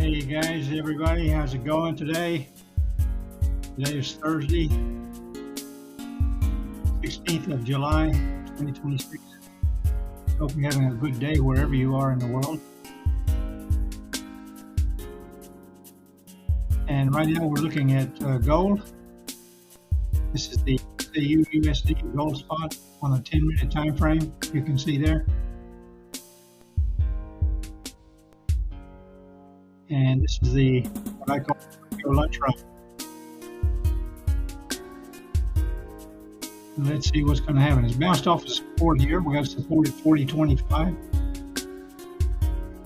Hey guys, everybody, how's it going today? Today is Thursday, 16th of July, 2026. Hope you're having a good day wherever you are in the world. And right now we're looking at gold. This is the USD gold spot on a 10-minute time frame. You can see there. And this is the what I call lunch run. Let's see what's going to happen. It's bounced off of support here. We got support at 40.25.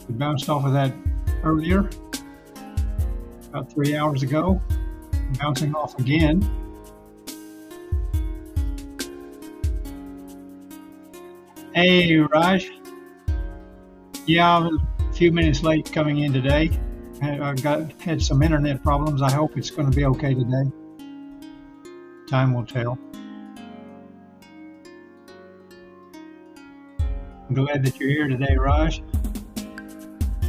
We bounced off of that earlier, about 3 hours ago. Bouncing off again. Hey, Raj. Yeah, I was a few minutes late coming in today. I had some internet problems. I hope it's going to be okay today. Time will tell. I'm glad that you're here today, Raj,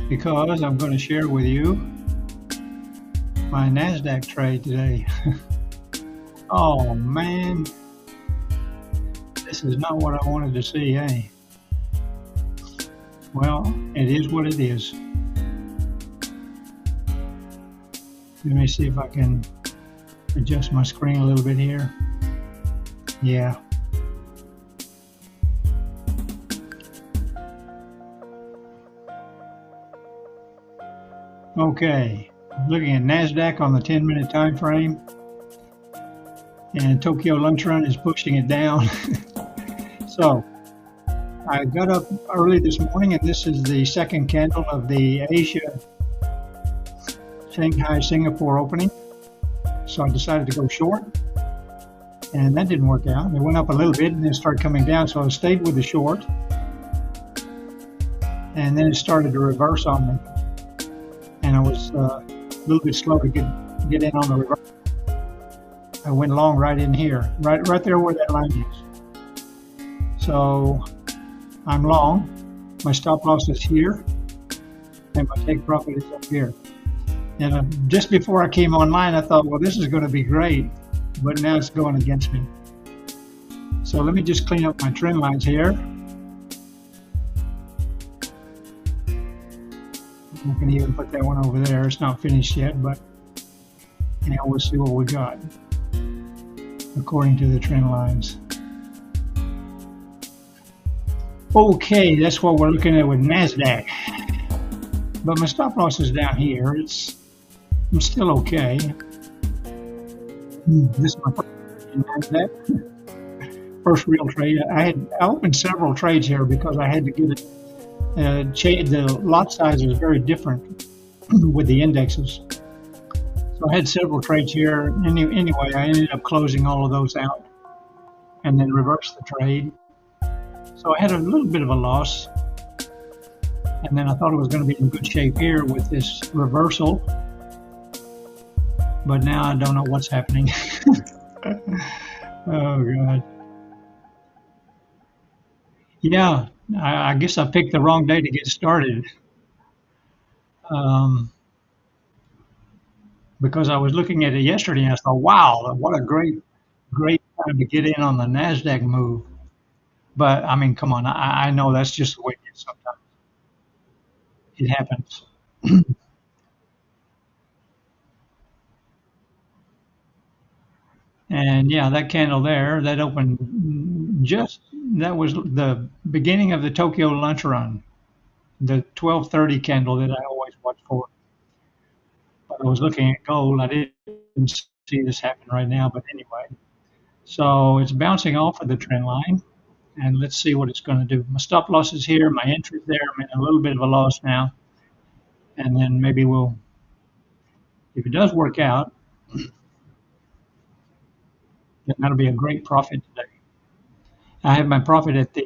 because I'm going to share with you my NASDAQ trade today. Oh man, this is not what I wanted to see, eh? Well, it is what it is. Let me see if I can adjust my screen a little bit here. Yeah. Okay, looking at NASDAQ on the 10-minute time frame, and Tokyo Lunch Run is pushing it down. So I got up early this morning, and this is the second candle of the Asia Shanghai Singapore opening. So I decided to go short, and that didn't work out. It went up a little bit and then started coming down, so I stayed with the short, and then it started to reverse on me. And I was a little bit slow to get in on the reverse. I went long right in here, right there where that line is. So I'm long. My stop loss is here, and my take profit is up here. And just before I came online, I thought, well, this is going to be great, but now it's going against me. So let me just clean up my trend lines here. We can even put that one over there. It's not finished yet, but yeah, we'll see what we got according to the trend lines. Okay, that's what we're looking at with NASDAQ. But my stop loss is down here. I'm still okay. This is my first trade in NASDAQ. First real trade. I opened several trades here because I had to get it. The lot size is very different with the indexes. So I had several trades here. Anyway, I ended up closing all of those out and then reversed the trade. So I had a little bit of a loss. And then I thought it was going to be in good shape here with this reversal. But now I don't know what's happening. Oh, God. Yeah, I guess I picked the wrong day to get started. Because I was looking at it yesterday and I thought, wow, what a great time to get in on the NASDAQ move. But I mean, come on, I know that's just the way it is sometimes. It happens. And yeah, that candle there, that opened that was the beginning of the Tokyo Lunch Run, the 12:30 candle that I always watch for. But I was looking at gold. I didn't see this happen right now, but anyway. So it's bouncing off of the trend line, and let's see what it's going to do. My stop loss is here, my entry's there. I'm in a little bit of a loss now. And then maybe if it does work out, then that'll be a great profit today. I have my profit at the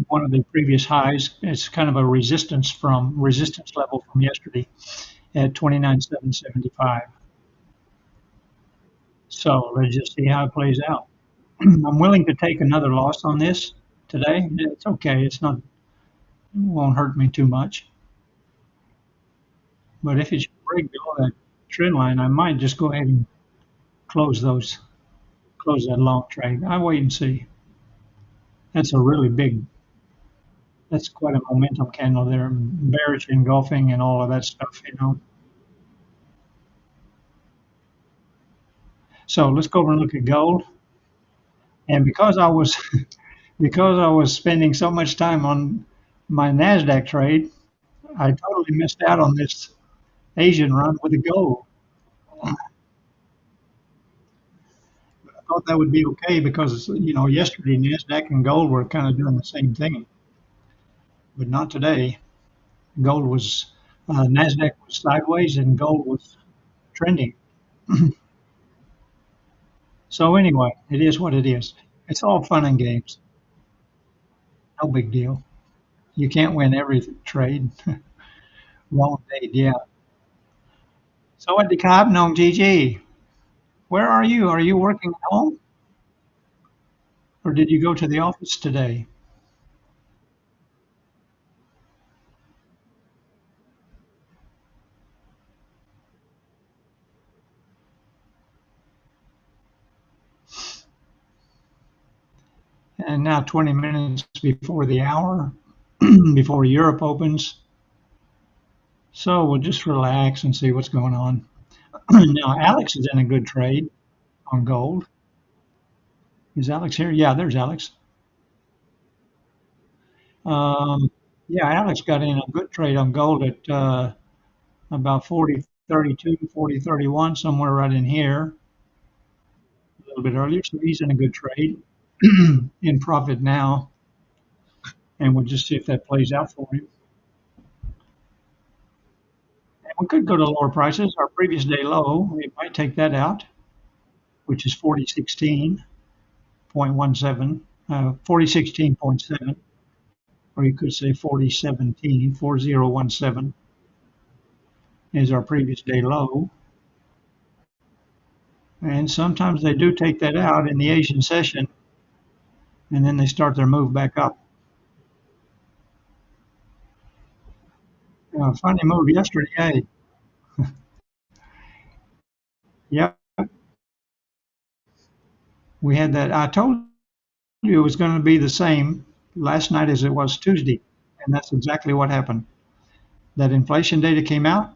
one of the previous highs. It's kind of a resistance level from yesterday at 29,775. So let's just see how it plays out. I'm willing to take another loss on this today. It's okay. It won't hurt me too much. But if it should break below that trend line, I might just go ahead and close those, close that long trade. I wait and see. That's a really big, that's quite a momentum candle there, bearish engulfing and all of that stuff, you know. So let's go over and look at gold. And because I was because I was spending so much time on my Nasdaq trade, I totally missed out on this Asian run with the gold. I thought that would be okay because yesterday Nasdaq and gold were kind of doing the same thing, but not today. Gold was Nasdaq was sideways and gold was trending. So anyway, it is what it is. It's all fun and games. No big deal. You can't win every trade. Wrong date, yeah. So at the Cobb, no, GG. Where are you? Are you working at home or did you go to the office today? And now 20 minutes before the hour, before Europe opens. So we'll just relax and see what's going on. Now, Alex is in a good trade on gold. Is Alex here? Yeah, there's Alex. Um, yeah, Alex got in a good trade on gold at about 40.32, 40.31, somewhere right in here, a little bit earlier. So he's in a good trade, in profit now, and we'll just see if that plays out for him. And we could go to lower prices. Our previous day low, we might take that out, which is 4016.17, 4016.7, or you could say 4017, 4017 is our previous day low. And sometimes they do take that out in the Asian session, and then they start their move back up. Funny move yesterday. Hey, yeah, we had that. I told you it was going to be the same last night as it was Tuesday, and that's exactly what happened. That inflation data came out,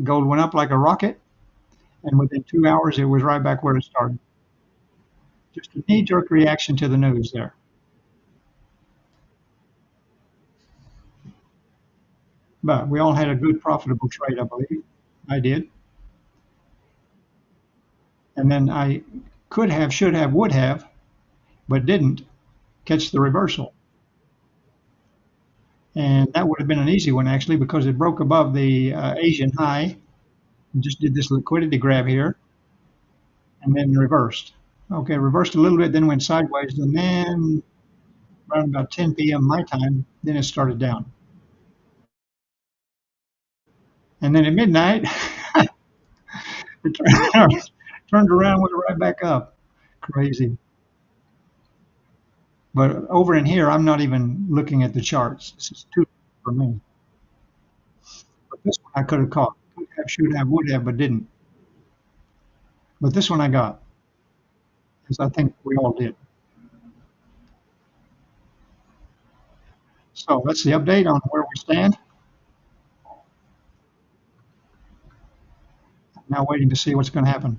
gold went up like a rocket, and within 2 hours it was right back where it started. Just a knee-jerk reaction to the news there. But we all had a good, profitable trade, I believe. I did, and then I could have, should have, would have, but didn't catch the reversal. And that would have been an easy one actually because it broke above the Asian high and just did this liquidity grab here and then reversed. Okay, reversed a little bit, then went sideways, and then around about 10 p.m. my time, then it started down. And then at midnight, it turned around, went right back up. Crazy. But over in here, I'm not even looking at the charts. This is too for me. But this one I could have caught. Could have, should have, would have, but didn't. But this one I got, as I think we all did. So that's the update on where we stand. Now waiting to see what's going to happen.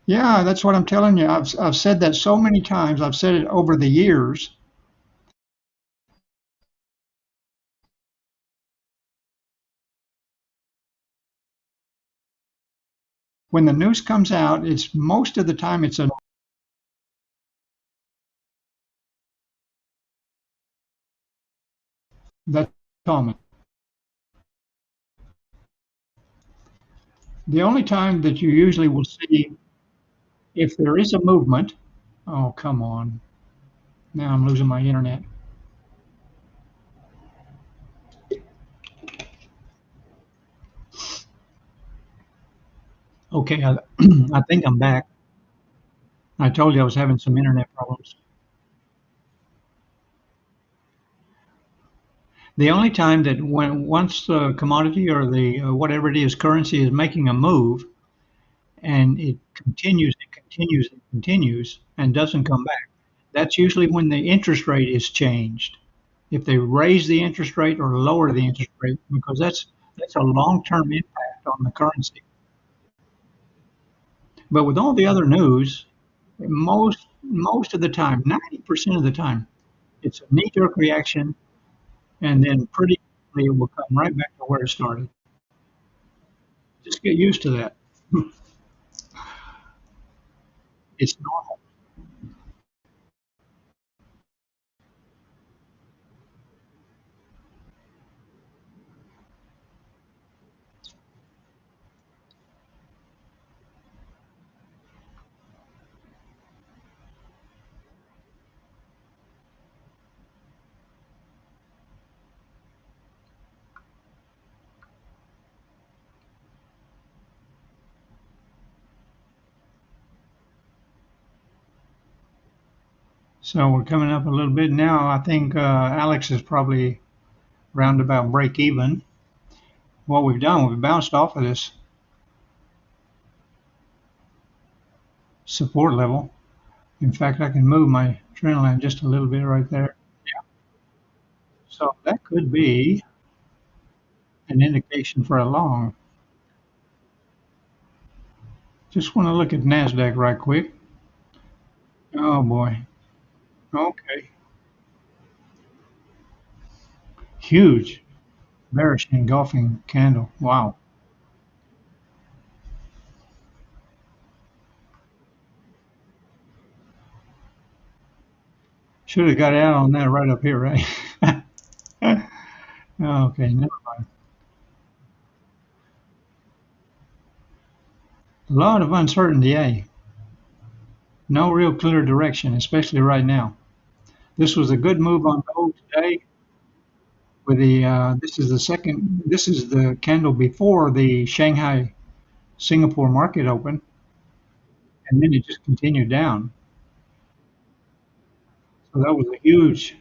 Yeah, that's what I'm telling you. I've said that so many times. I've said it over the years. When the news comes out, it's most of the time it's a that's common. The only time that you usually will see if there is a movement. Oh, come on. Now I'm losing my internet. Okay, I think I'm back. I told you I was having some internet problems. The only time that when once the commodity or the whatever it is currency is making a move and it continues and continues and continues and doesn't come back, that's usually when the interest rate is changed. If they raise the interest rate or lower the interest rate, because that's a long-term impact on the currency. But with all the other news, most of the time, 90% of the time, it's a knee-jerk reaction, and then pretty quickly it will come right back to where it started. Just get used to that. It's normal. So we're coming up a little bit now. I think Alex is probably round about break even. What we've done, we've bounced off of this support level. In fact, I can move my trend line just a little bit right there. Yeah. So that could be an indication for a long. Just want to look at NASDAQ right quick. Oh boy. Okay. Huge bearish engulfing candle. Wow. Should have got out on that right up here, right? Okay, never mind. A lot of uncertainty, eh? No real clear direction, especially right now. This was a good move on gold today. With the this is the candle before the Shanghai Singapore market open, and then it just continued down. So that was a huge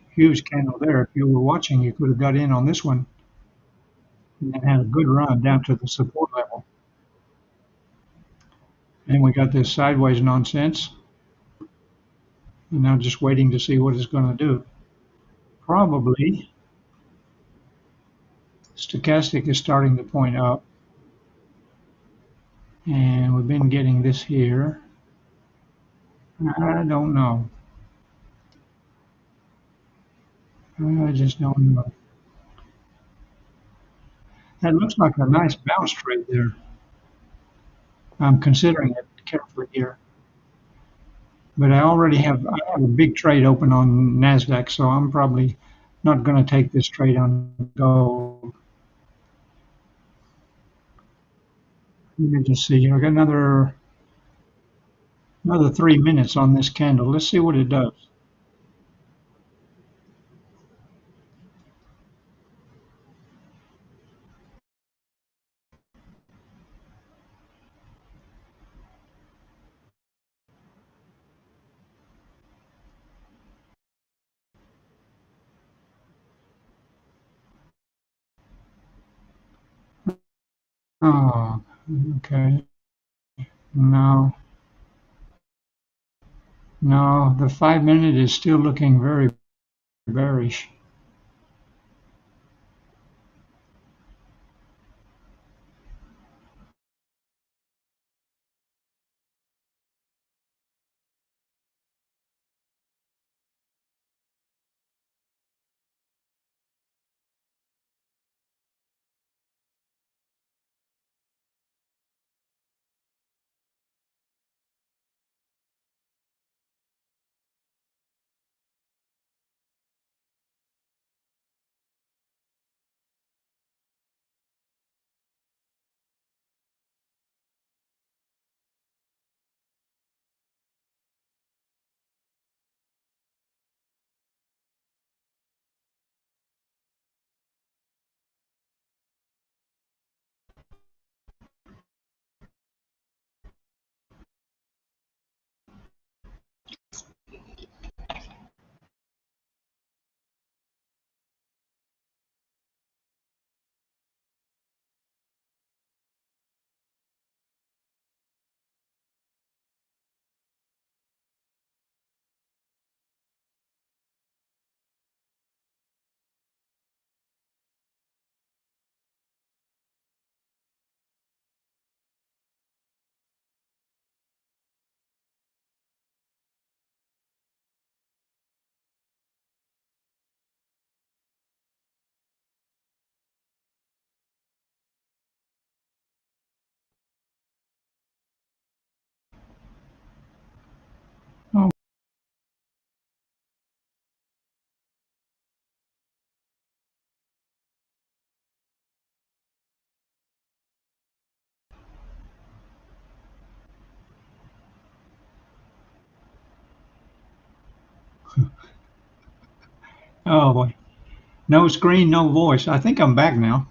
candle there. If you were watching, you could have got in on this one and then had a good run down to the support level. And we got this sideways nonsense, and now just waiting to see what it's going to do. Probably stochastic is starting to point up, and we've been getting this here. I don't know. I just don't know. That looks like a nice bounce trade there. I'm considering it carefully here, but I have a big trade open on Nasdaq, so I'm probably not going to take this trade on gold. Let me just see. I got another 3 minutes on this candle. Let's see what it does. Oh, okay. No, no, the 5 minute is still looking very bearish. Oh boy. No screen, no voice. I think I'm back now.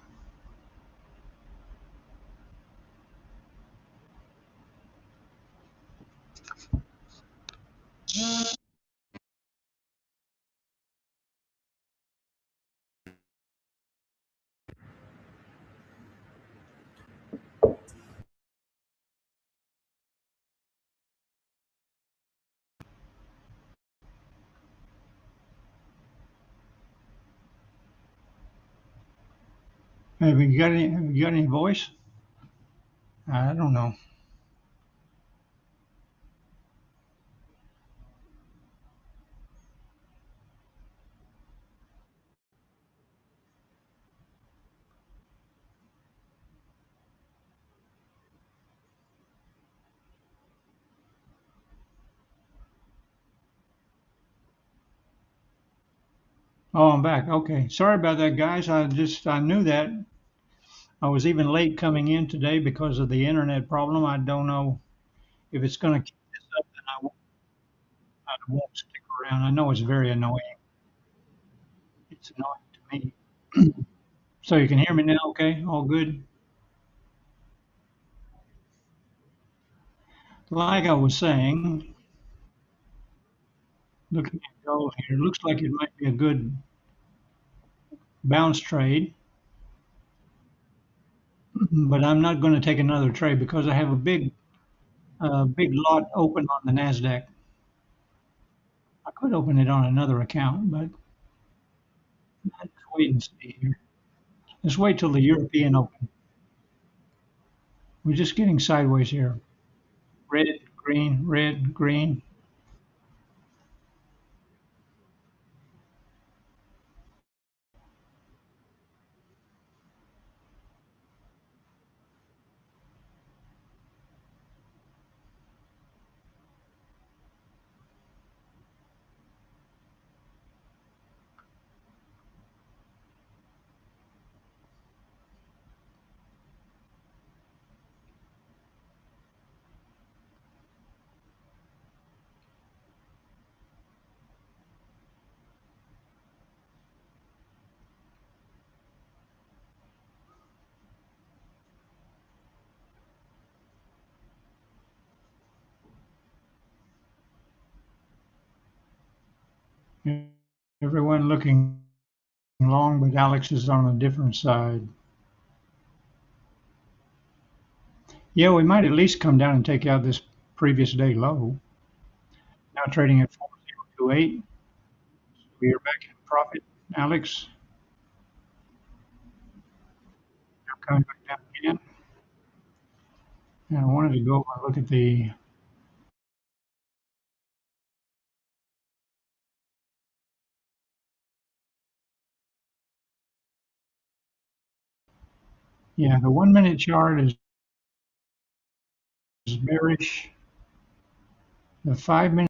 Have you got any voice? I don't know. Oh, I'm back. Okay. Sorry about that, guys. I knew that. I was even late coming in today because of the internet problem. I don't know if it's going to keep this up, then I won't stick around. I know it's very annoying. It's annoying to me. So you can hear me now, okay? All good? Like I was saying, looking at gold here, looks like it might be a good bounce trade, but I'm not going to take another trade because I have a big lot open on the Nasdaq. I could open it on another account, but let's wait and see here. Let's wait till the European open. We're just getting sideways here. Red, green, red, green. Everyone looking long, but Alex is on a different side. Yeah, we might at least come down and take out this previous day low. Now trading at 4028. We are back in profit, Alex. Now coming back down again. And I wanted to go and look at the, yeah, the 1 minute chart is bearish. The 5 minute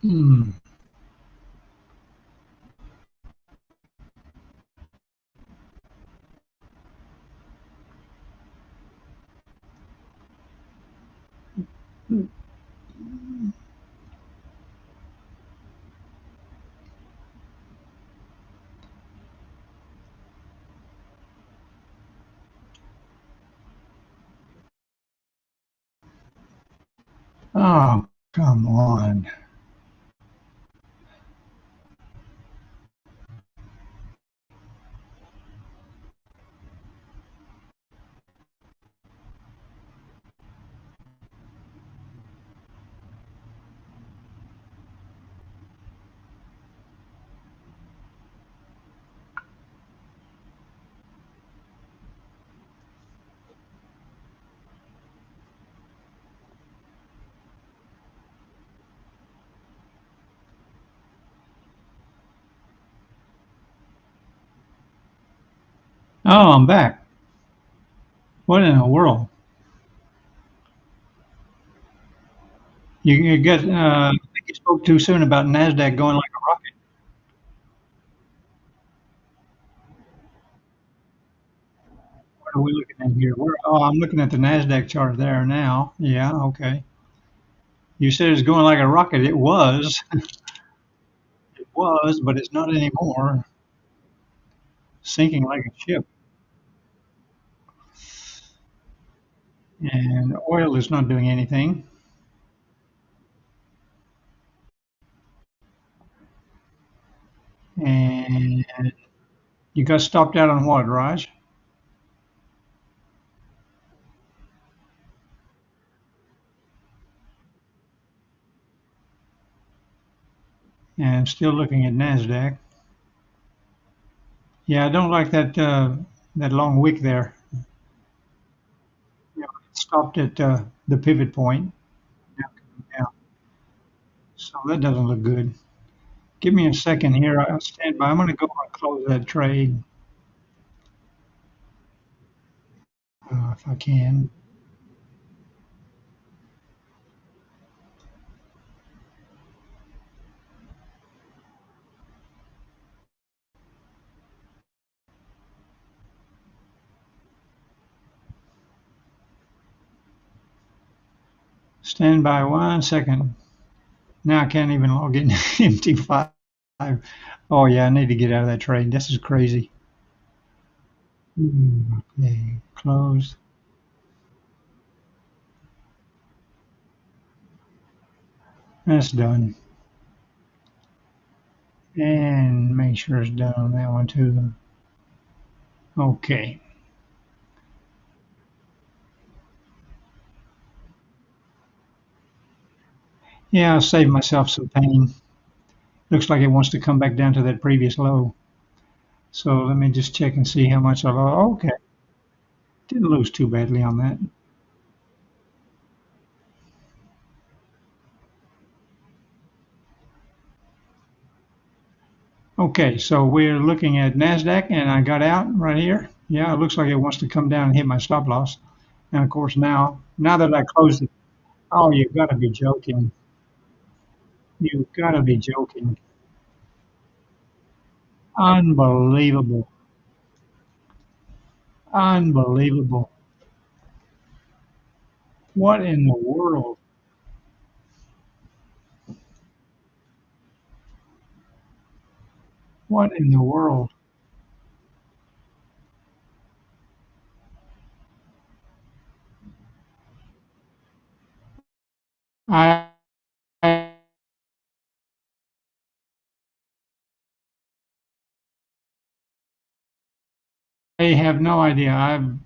Hmm. Oh, come on. Oh, I'm back. What in the world? You got, I think you spoke too soon about NASDAQ going like a rocket. What are we looking at here? Oh, I'm looking at the NASDAQ chart there now. Yeah, okay. You said it's going like a rocket. It was. It was, but it's not anymore. Sinking like a ship. And oil is not doing anything. And you got stopped out on what, Raj? And still looking at NASDAQ. Yeah, I don't like that long wick there. You know, it stopped at the pivot point. Yeah, so that doesn't look good. Give me a second here. I'll stand by. I'm going to go and close that trade if I can. Stand by 1 second. Now I can't even log in. MT5. Oh yeah, I need to get out of that trade. This is crazy. Okay, close. That's done. And make sure it's done on that one too. Okay. Yeah, I'll save myself some pain. Looks like it wants to come back down to that previous low. So let me just check and see how much I lost. Okay, didn't lose too badly on that. Okay, so we're looking at NASDAQ and I got out right here. Yeah, it looks like it wants to come down and hit my stop loss. And of course now that I closed it, oh, you've got to be joking. You've got to be joking. Unbelievable. Unbelievable. What in the world? What in the world? I, I have no idea. I've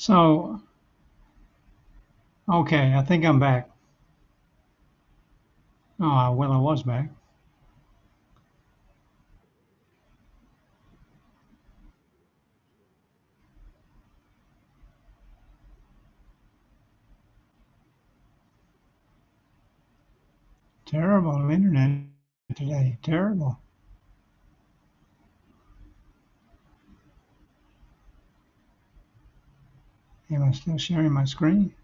So, okay, I think I'm back. Oh, well, I was back. Terrible internet today. Terrible. Am I still sharing my screen?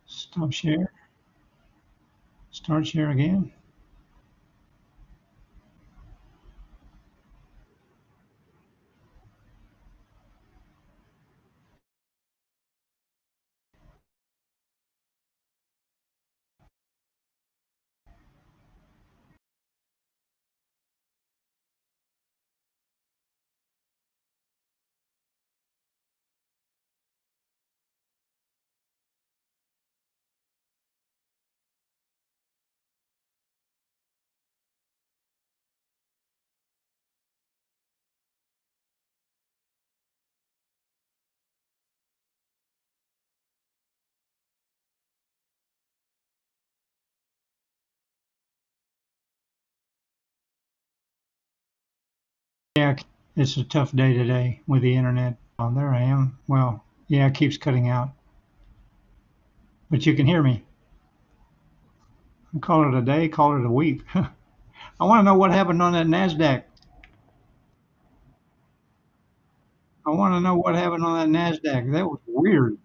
Stop share. Start share again. Yeah, it's a tough day today with the internet. Oh, there I am. Well, yeah, it keeps cutting out, but you can hear me. Call it a day, call it a week. I want to know what happened on that Nasdaq. I want to know what happened on that Nasdaq. That was weird.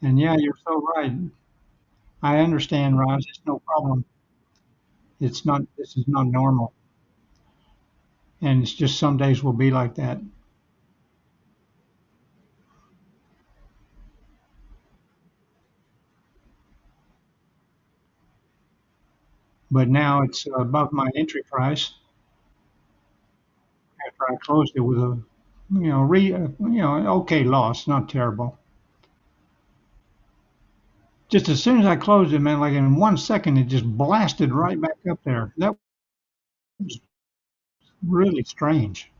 And yeah, you're so right. I understand, Roz. It's no problem. It's not. This is not normal, and it's just some days will be like that. But now it's above my entry price after I closed it with a, okay loss, not terrible. Just as soon as I closed it, man, like in 1 second, it just blasted right back up there. That was really strange.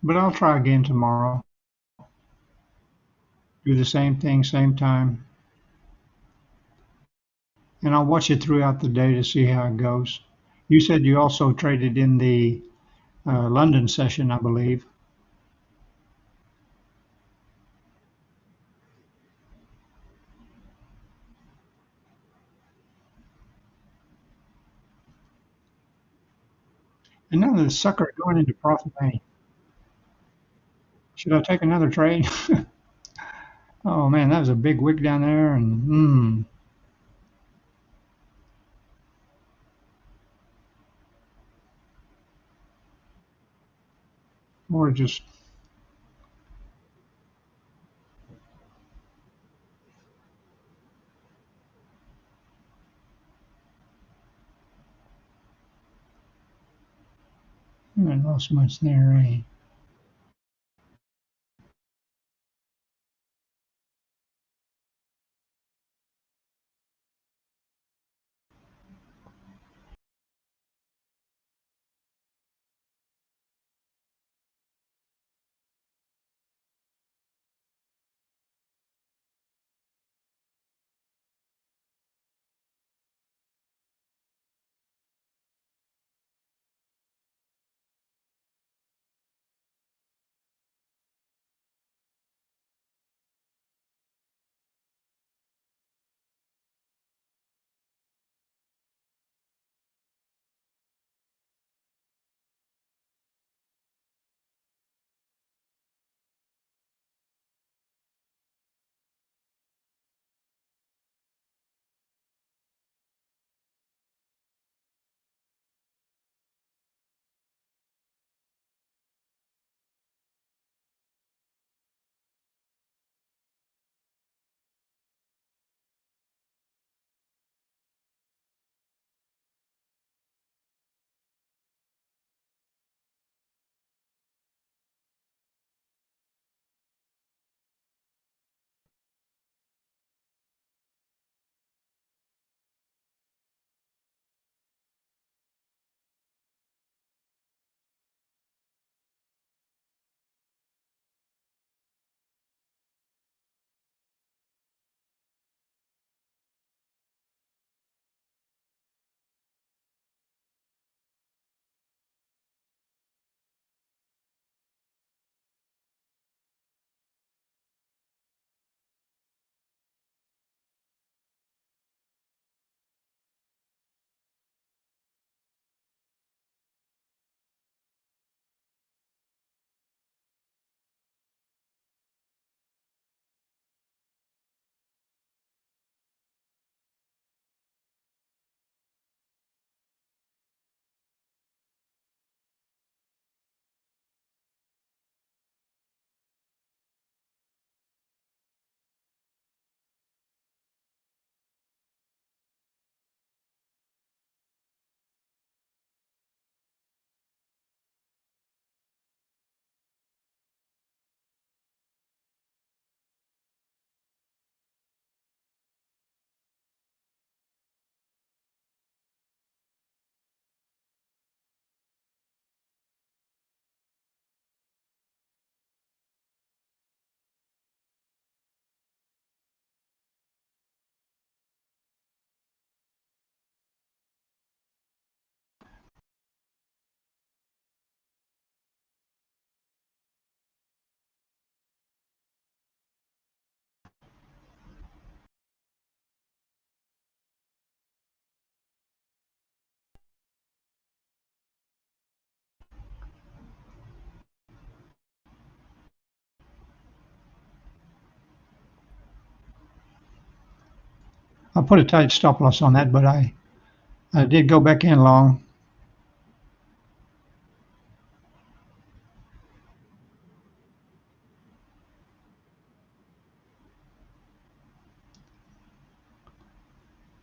But I'll try again tomorrow. Do the same thing, same time, and I'll watch it throughout the day to see how it goes. You said you also traded in the London session, I believe. And now the sucker going into profit lane. Should I take another trade? Oh man, that was a big wick down there, and or just I lost my snare. Eh? I put a tight stop loss on that, but I did go back in long.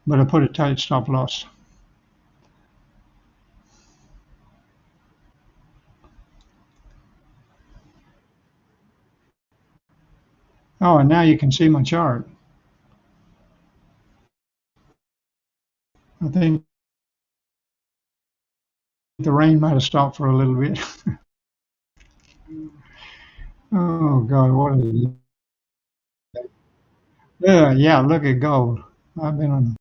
But I put a tight stop loss. Oh, and now you can see my chart. I think the rain might have stopped for a little bit. Oh God, what a yeah, look at gold. I've been on.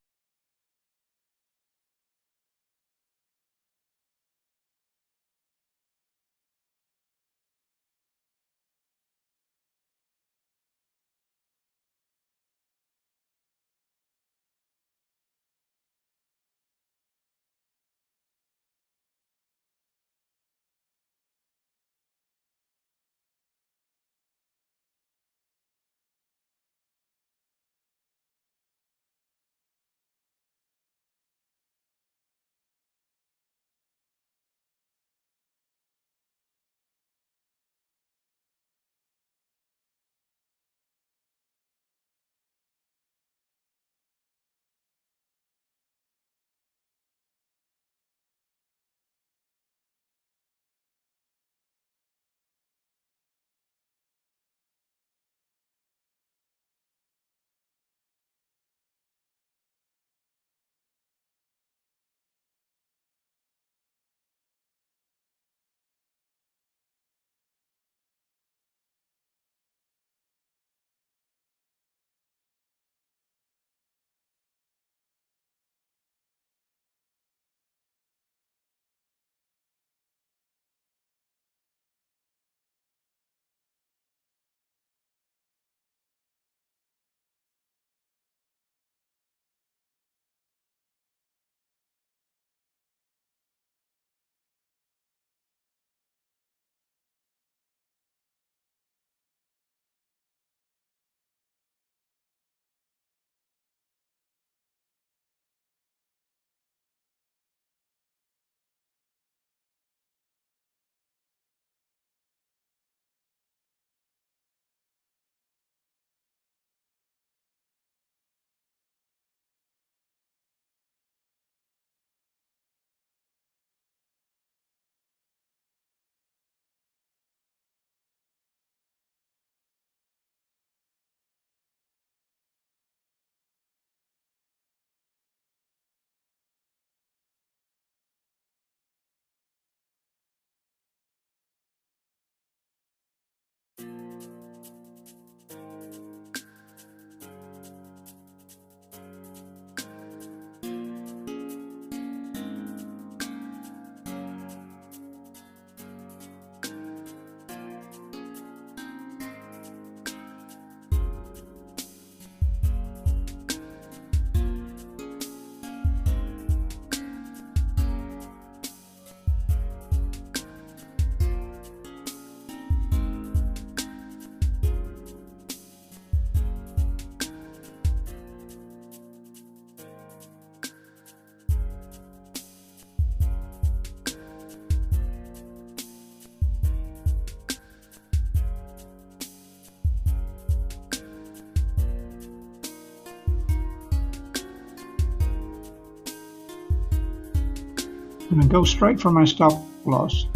I'm gonna go straight for my stop loss.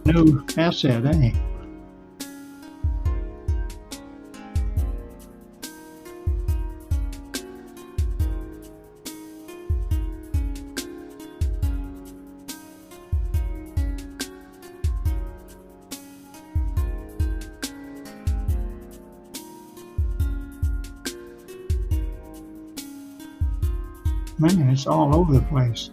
New asset, eh? Man, it's all over the place.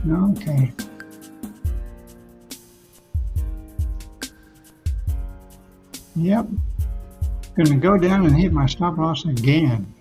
Okay. Yep. Gonna go down and hit my stop loss again.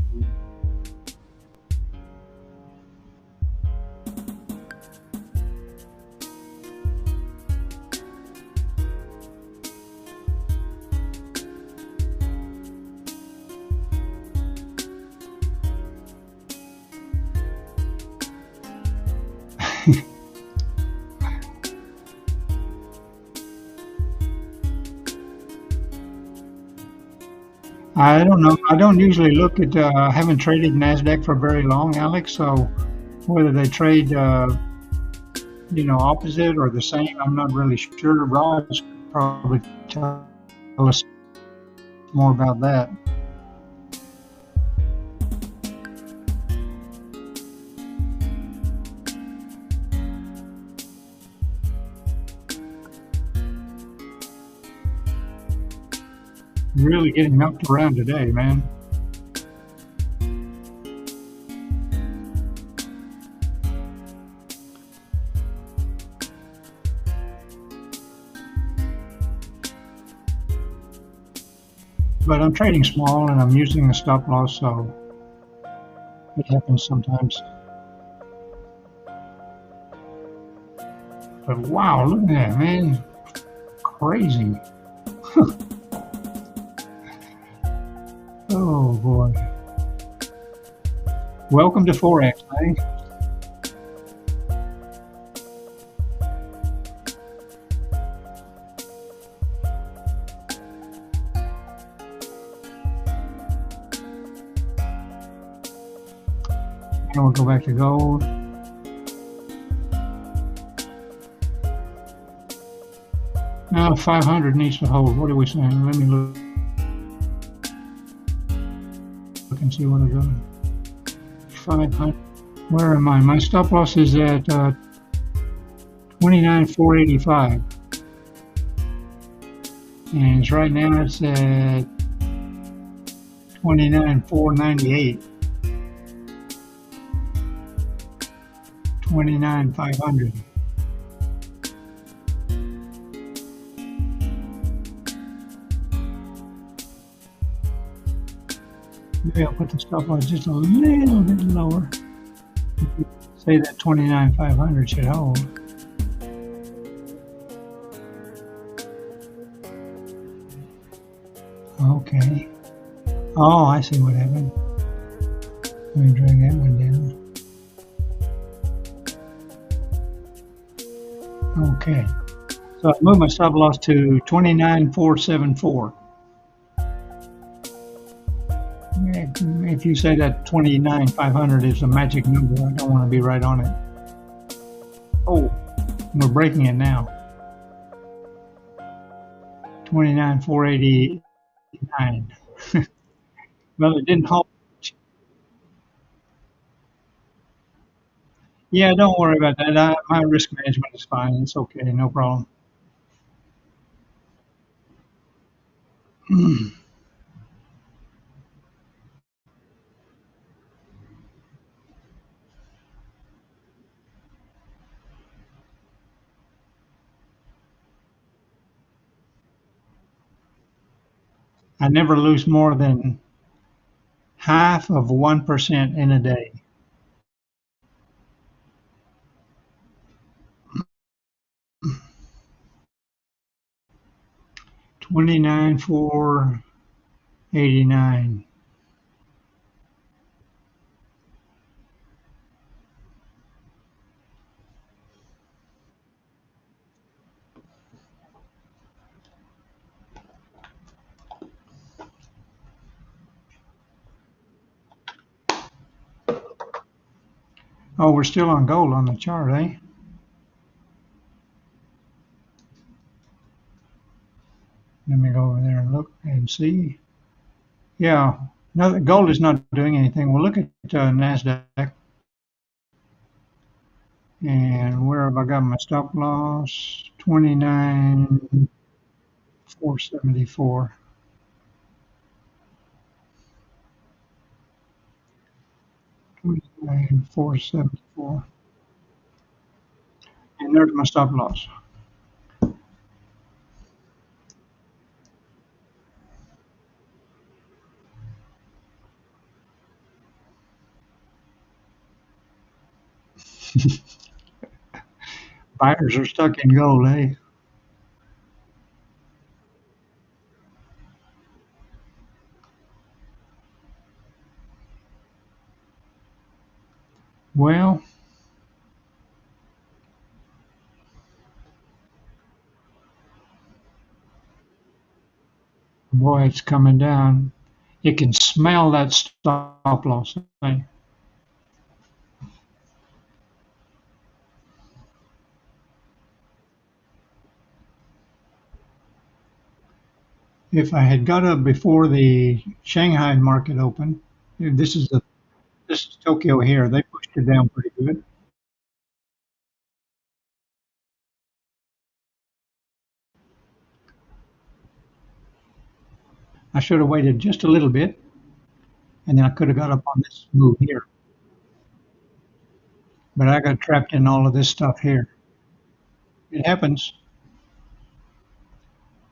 I don't know. I don't usually look at. I haven't traded Nasdaq for very long, Alex. So whether they trade, opposite or the same, I'm not really sure. Raj could probably tell us more about that. Really getting knocked around today, man. But I'm trading small and I'm using a stop loss, so it happens sometimes. But wow, look at that, man. Crazy. Oh boy. Welcome to forex, man. Now we'll go back to gold. Now 500 needs to hold. What are we saying? Let me look and see what I'm doing. 500. Where am I? My stop loss is at 29,485. And it's right now it's at 29,498. 29,500. Maybe I'll put the stop loss just a little bit lower. Say that 29,500 should hold. Okay. Oh, I see what happened. Let me drag that one down. Okay. So I moved my stop loss to 29,474. If you say that 29,500 is a magic number, I don't want to be right on it. Oh, we're breaking it now. 29,489. Well, it didn't hold. Yeah, don't worry about that. My risk management is fine. It's okay. No problem. I never lose more than half of 1% in a day. 29,489. Oh, we're still on gold on the chart, eh? Let me go over there and look and see. Yeah, no, gold is not doing anything. We'll look at Nasdaq and where have I got my stop loss? 29,474. 29,474. there's my stop loss. Buyers are stuck in gold, eh? Well, boy, it's coming down. You can smell that stop loss. Eh? If I had got up before the Shanghai market opened, this is Tokyo here. They pushed it down pretty good. I should have waited just a little bit, and then I could have got up on this move here. But I got trapped in all of this stuff here. It happens.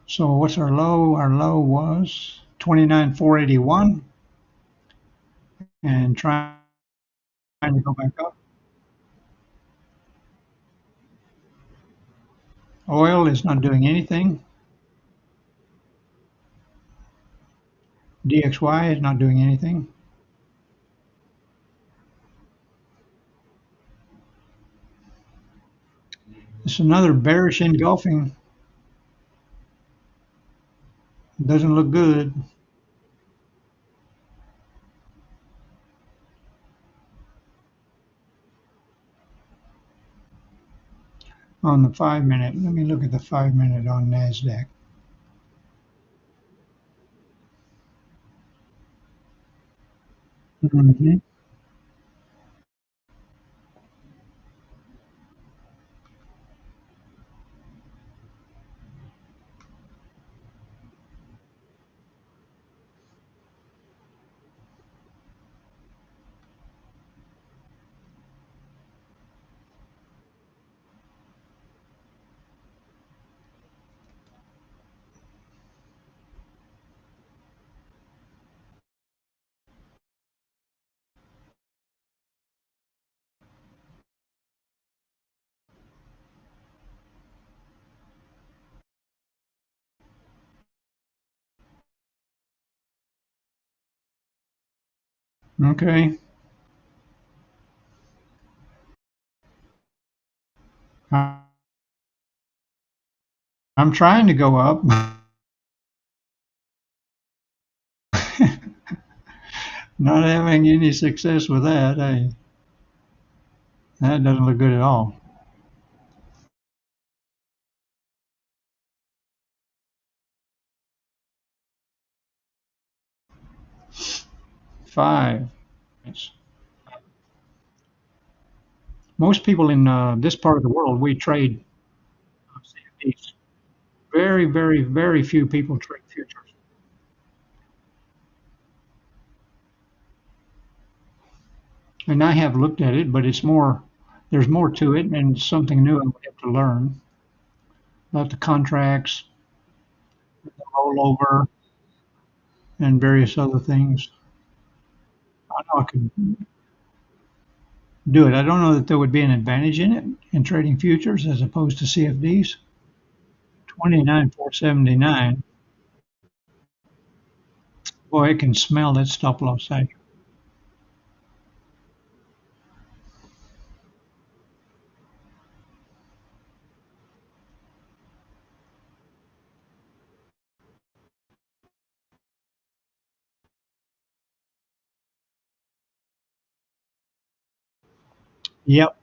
So what's our low? Our low was 29,481, and trying to go back up. Oil is not doing anything. DXY is not doing anything. It's another bearish engulfing. Doesn't look good on the 5 minute. Let me look at the 5 minute on NASDAQ. Hmm. Okay. I'm trying to go up. Not having any success with that. That doesn't look good at all. 5. Most people in this part of the world, we trade CFDs. Very, very, very few people trade futures. And I have looked at it, but there's more to it and something new I would have to learn about the contracts, the rollover, and various other things. I know I could do it. I don't know that there would be an advantage in it in trading futures as opposed to CFDs. 29,479. Boy, I can smell that stop loss action. Yep.